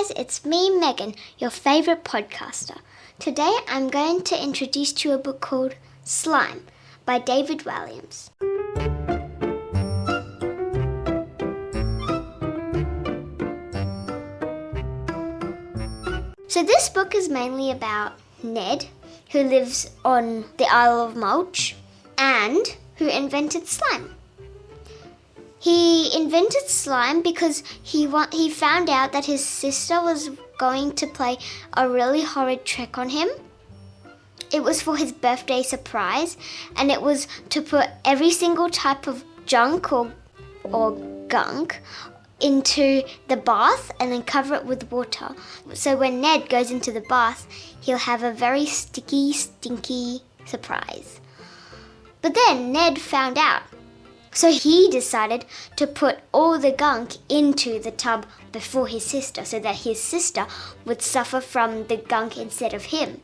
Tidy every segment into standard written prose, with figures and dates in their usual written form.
guys, it's me, Megan, your favourite podcaster. Today I'm going to introduce to you a book called Slime by David Walliams. So this book is mainly about Ned, who lives on the Isle of Mulch, and who invented slime. He invented slime because he found out that his sister was going to play a really horrid trick on him. It was for his birthday surprise, and it was to put every single type of junk or gunk into the bath and then cover it with water. So when Ned goes into the bath, he'll have a very sticky, stinky surprise. But then Ned found out. So he decided to put all the gunk into the tub before his sister so that his sister would suffer from the gunk instead of him.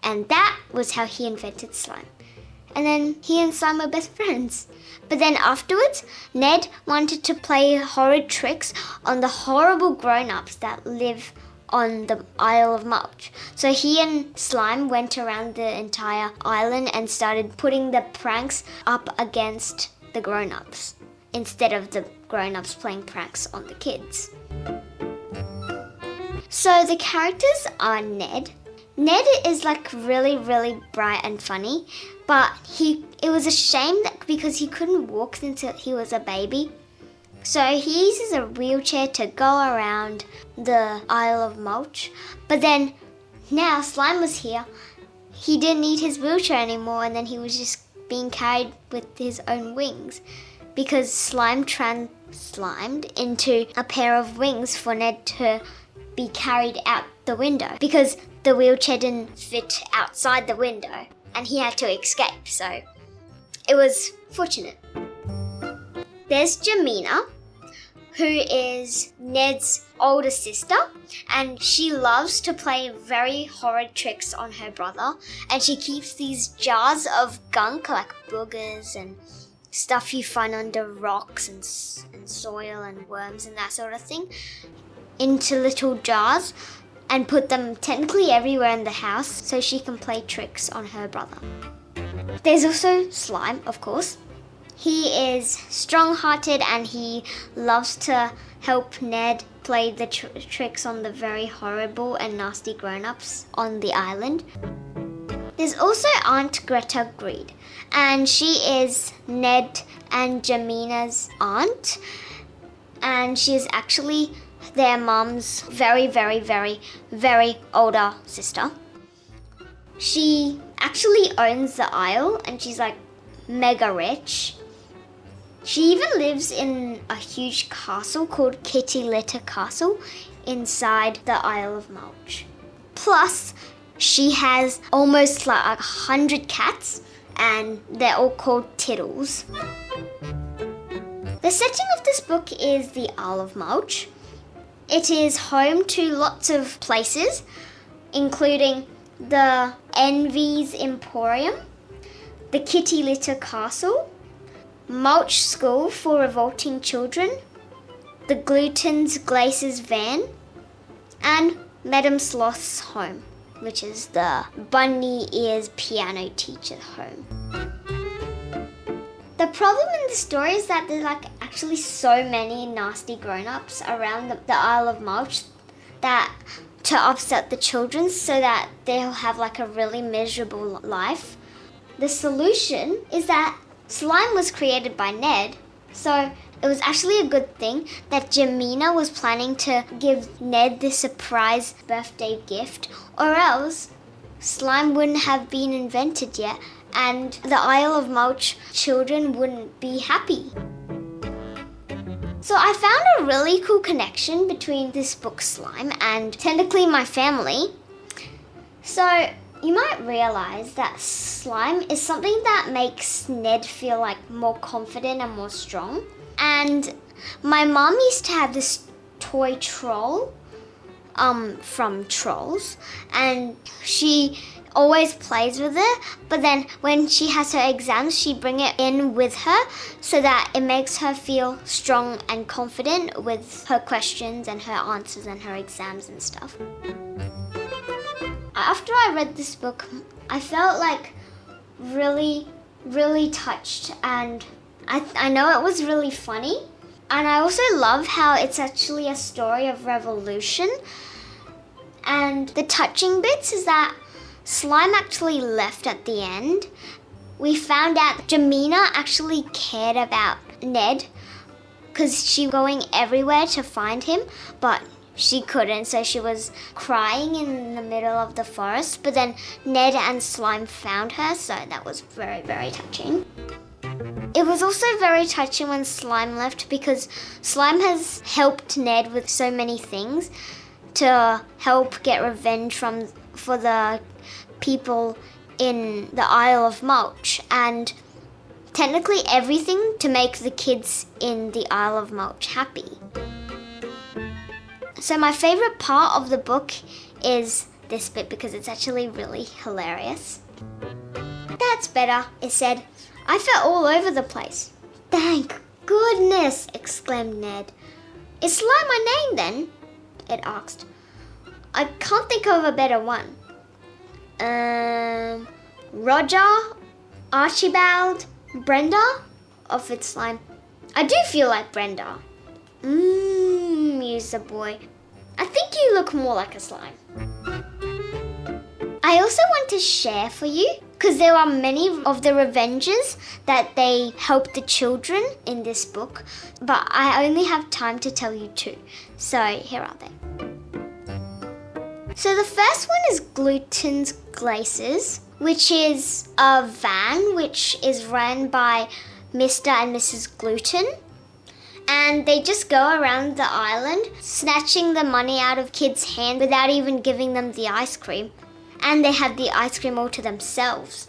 And that was how he invented slime. And then he and Slime were best friends. But then afterwards, Ned wanted to play horrid tricks on the horrible grown-ups that live on the Isle of Mulch. So he and Slime went around the entire island and started putting the pranks up against the grown-ups instead of the grown-ups playing pranks on the kids. So the characters are Ned. Ned is like really, really bright and funny, but it was a shame that because he couldn't walk until he was a baby. So he uses a wheelchair to go around the Isle of Mulch. But then now Slime was here. He didn't need his wheelchair anymore, and then he was just being carried with his own wings because Slime slimed into a pair of wings for Ned to be carried out the window because the wheelchair didn't fit outside the window and he had to escape. So it was fortunate. There's Jamina, who is Ned's older sister, and she loves to play very horrid tricks on her brother, and she keeps these jars of gunk like boogers and stuff you find under rocks and soil and worms and that sort of thing into little jars and put them technically everywhere in the house so she can play tricks on her brother. There's also Slime, of course. He is strong-hearted and he loves to help Ned play the tricks on the very horrible and nasty grown-ups on the island. There's also Aunt Greta Greed, and she is Ned and Jamina's aunt, and she is actually their mum's very, very, very, very older sister. She actually owns the isle and she's like mega rich. She even lives in a huge castle called Kitty Litter Castle inside the Isle of Mulch. Plus, she has almost like 100 cats and they're all called Tiddles. The setting of this book is the Isle of Mulch. It is home to lots of places, including the Envy's Emporium, the Kitty Litter Castle, Mulch School for Revolting Children, the Gluten's Glaciers Van, and Madame Sloth's home, which is the Bunny Ears piano teacher home. The problem in the story is that there's like actually so many nasty grown-ups around the Isle of Mulch that to upset the children so that they'll have like a really miserable life. The solution is that slime was created by Ned, so it was actually a good thing that Jamina was planning to give Ned this surprise birthday gift, or else slime wouldn't have been invented yet and the Isle of Mulch children wouldn't be happy. So I found a really cool connection between this book Slime and technically my family. So you might realize that slime is something that makes Ned feel like more confident and more strong. And my mom used to have this toy troll from Trolls, and she always plays with it, but then when she has her exams, she bring it in with her so that it makes her feel strong and confident with her questions and her answers and her exams and stuff. After I read this book, I felt like really, really touched, and I know it was really funny. And I also love how it's actually a story of revolution. And the touching bits is that Slime actually left at the end. We found out that Jamina actually cared about Ned because she was going everywhere to find him, but she couldn't, so she was crying in the middle of the forest. But then Ned and Slime found her, so that was very, very touching. It was also very touching when Slime left because Slime has helped Ned with so many things to help get revenge for the people in the Isle of Mulch, and technically everything to make the kids in the Isle of Mulch happy. So my favourite part of the book is this bit because it's actually really hilarious. "That's better," it said. "I fell all over the place." "Thank goodness," exclaimed Ned. "Is Slime my name then?" it asked. "I can't think of a better one." Roger, Archibald, Brenda?" offered Slime. "I do feel like Brenda." Mused the boy. "I think you look more like a slime." I also want to share for you, because there are many of the Revengers that they help the children in this book, but I only have time to tell you two. So here are they. So the first one is Gluten's Glaces, which is a van which is run by Mr. and Mrs. Gluten. And they just go around the island, snatching the money out of kids' hands without even giving them the ice cream. And they have the ice cream all to themselves.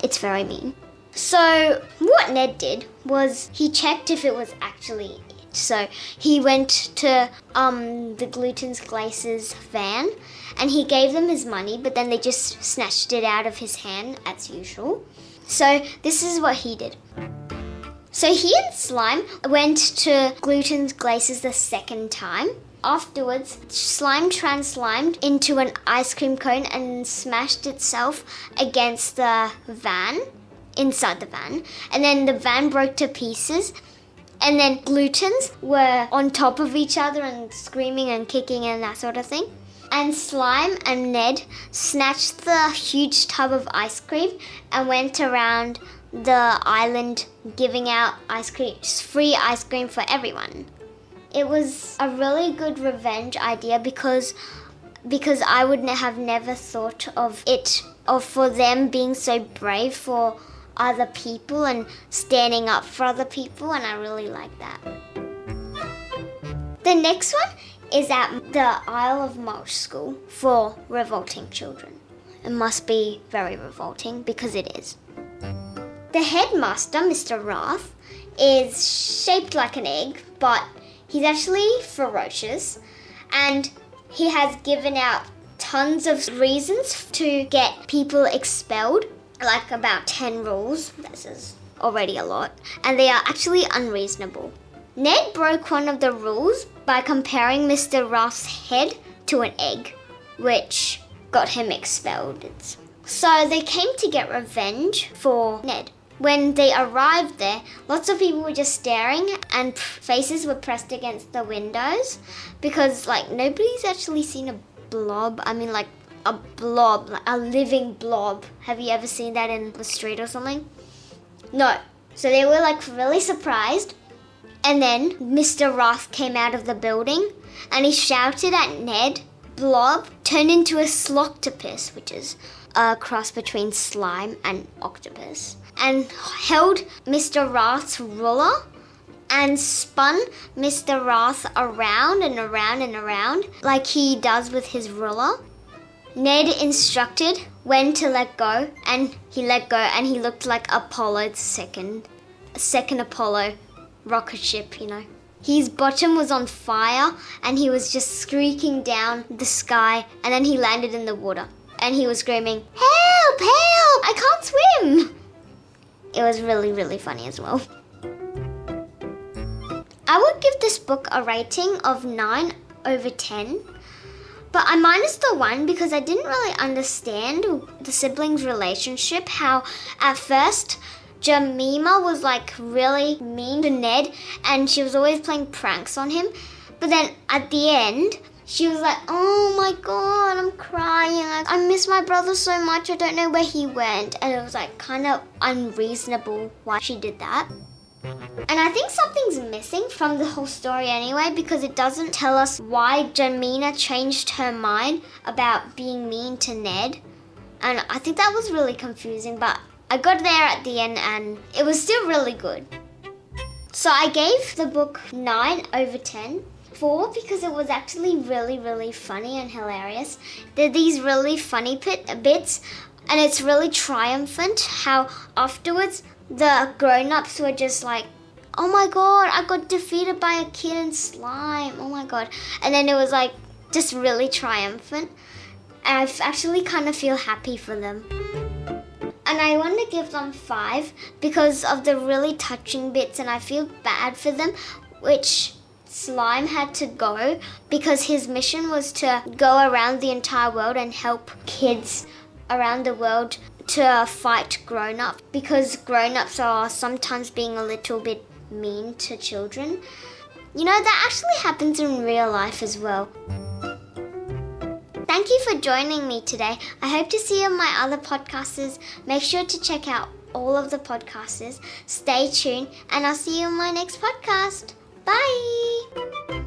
It's very mean. So what Ned did was he checked if it was actually it. So he went to the Gluten's Glaces van and he gave them his money, but then they just snatched it out of his hand as usual. So this is what he did. So he and Slime went to Gluten's Glaces the second time. Afterwards, Slime translimed into an ice cream cone and smashed itself against the van, inside the van. And then the van broke to pieces. And then Glutens were on top of each other and screaming and kicking and that sort of thing. And Slime and Ned snatched the huge tub of ice cream and went around the island giving out ice cream, free ice cream for everyone. It was a really good revenge idea because I would have never thought of it, or for them being so brave for other people and standing up for other people, and I really like that. The next one is at the Isle of Mulch School for revolting children. It must be very revolting because it is. The headmaster, Mr. Wrath, is shaped like an egg, but he's actually ferocious, and he has given out tons of reasons to get people expelled, like about 10 rules. This is already a lot, and they are actually unreasonable. Ned broke one of the rules by comparing Mr. Wrath's head to an egg, which got him expelled. So they came to get revenge for Ned. When they arrived there, lots of people were just staring and faces were pressed against the windows because nobody's actually seen a blob. I mean a blob, like a living blob. Have you ever seen that in the street or something? No. So they were really surprised. And then Mr. Wrath came out of the building and he shouted at Ned. Blob turned into a sloctopus, which is a cross between slime and octopus, and held Mr. Wrath's ruler and spun Mr. Wrath around and around and around like he does with his ruler. Ned instructed when to let go, and he let go, and he looked like Apollo the second Apollo rocket ship, His bottom was on fire and he was just streaking down the sky, and then he landed in the water and he was screaming, "Help!" help, help, I can't swim. It was really, really funny as well. I would give this book a rating of 9/10. But I minus the 1 because I didn't really understand the siblings' relationship. How at first Jemima was like really mean to Ned and she was always playing pranks on him. But then at the end, she was like, oh my god, I'm crying. I miss my brother so much. I don't know where he went. And it was like kind of unreasonable why she did that. And I think something's missing from the whole story anyway, because it doesn't tell us why Jemima changed her mind about being mean to Ned. And I think that was really confusing, but I got there at the end and it was still really good. So I gave the book 9/10. 4 because it was actually really, really funny and hilarious. There are these really funny bits and it's really triumphant how afterwards the grown-ups were just like, oh my god, I got defeated by a kid in slime, oh my god. And then it was like just really triumphant. And I actually kind of feel happy for them. And I want to give them 5 because of the really touching bits, and I feel bad for them, which Slime had to go because his mission was to go around the entire world and help kids around the world to fight grown-ups, because grown-ups are sometimes being a little bit mean to children. You know, that actually happens in real life as well. Thank you for joining me today. I hope to see you on my other podcasters. Make sure to check out all of the podcasters. Stay tuned and I'll see you on my next podcast. Bye!